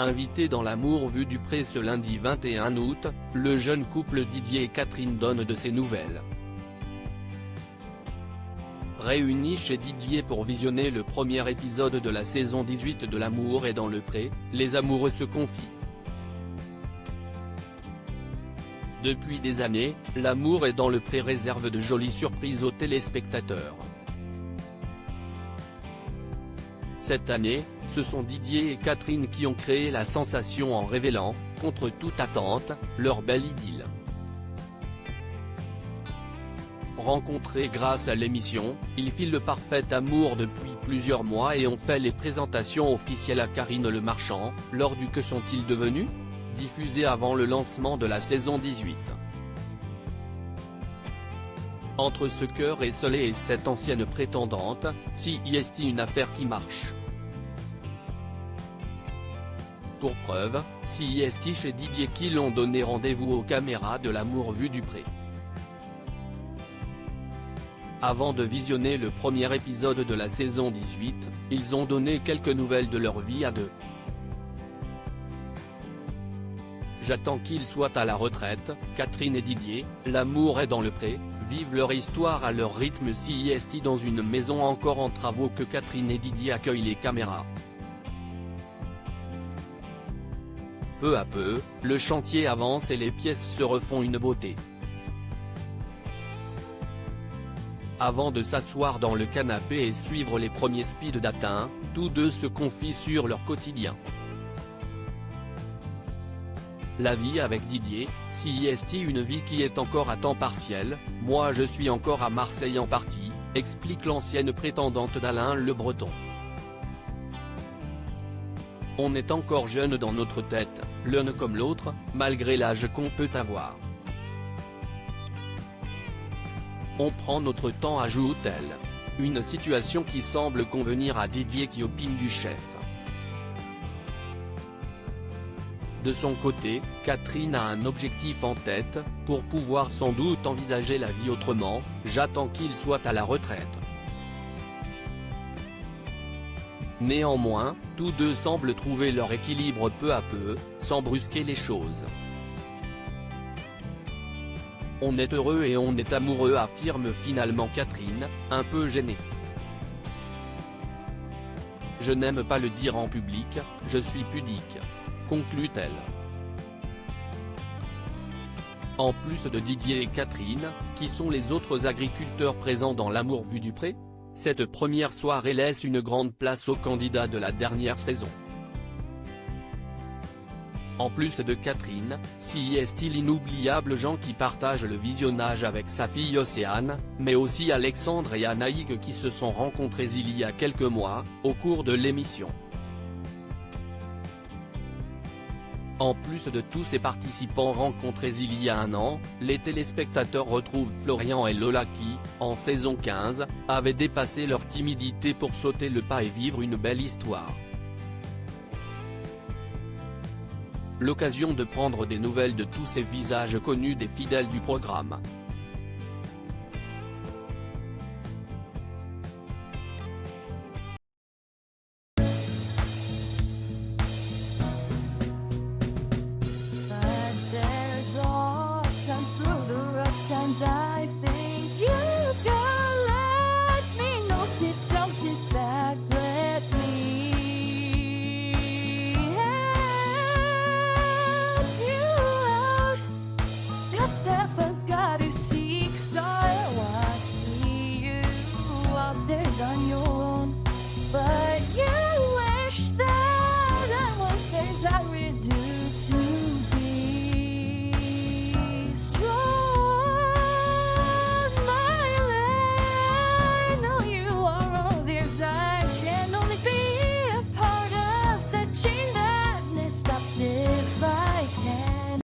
Invité dans l'Amour vu du pré ce lundi 21 août, le jeune couple Didier et Catherine donne de ses nouvelles. Réunis chez Didier pour visionner le premier épisode de la saison 18 de L'Amour est dans le pré, les amoureux se confient. Depuis des années, L'Amour est dans le pré réserve de jolies surprises aux téléspectateurs. Cette année, ce sont Didier et Catherine qui ont créé la sensation en révélant, contre toute attente, leur belle idylle. Rencontrés grâce à l'émission, ils filent le parfait amour depuis plusieurs mois et ont fait les présentations officielles à Karine Le Marchand, lors du Que sont-ils devenus?, diffusé avant le lancement de la saison 18. Entre ce cœur esselé et cette ancienne prétendante, si est une affaire qui marche. Pour preuve, si est chez Didier qui l'ont donné rendez-vous aux caméras de L'Amour vu du pré. Avant de visionner le premier épisode de la saison 18, ils ont donné quelques nouvelles de leur vie à deux. J'attends qu'ils soient à la retraite, Catherine et Didier, L'Amour est dans le pré, vivent leur histoire à leur rythme si est dans une maison encore en travaux que Catherine et Didier accueillent les caméras. Peu à peu, le chantier avance et les pièces se refont une beauté. Avant de s'asseoir dans le canapé et suivre les premiers speed dating, tous deux se confient sur leur quotidien. La vie avec Didier, si est une vie qui est encore à temps partiel, moi je suis encore à Marseille en partie, explique l'ancienne prétendante d'Alain Le Breton. On est encore jeune dans notre tête, l'un comme l'autre, malgré l'âge qu'on peut avoir. On prend notre temps, ajoute-t-elle. Une situation qui semble convenir à Didier qui opine du chef. De son côté, Catherine a un objectif en tête, pour pouvoir sans doute envisager la vie autrement, j'attends qu'il soit à la retraite. Néanmoins, tous deux semblent trouver leur équilibre peu à peu, sans brusquer les choses. On est heureux et on est amoureux, affirme finalement Catherine, un peu gênée. Je n'aime pas le dire en public, je suis pudique, conclut-elle. En plus de Didier et Catherine, qui sont les autres agriculteurs présents dans L'Amour vu du pré? Cette première soirée laisse une grande place aux candidats de la dernière saison. En plus de Catherine, si est l'inoubliable Jean qui partage le visionnage avec sa fille Océane, mais aussi Alexandre et Anaïg qui se sont rencontrés il y a quelques mois, au cours de l'émission. En plus de tous ces participants rencontrés il y a un an, les téléspectateurs retrouvent Florian et Lola qui, en saison 15, avaient dépassé leur timidité pour sauter le pas et vivre une belle histoire. L'occasion de prendre des nouvelles de tous ces visages connus des fidèles du programme.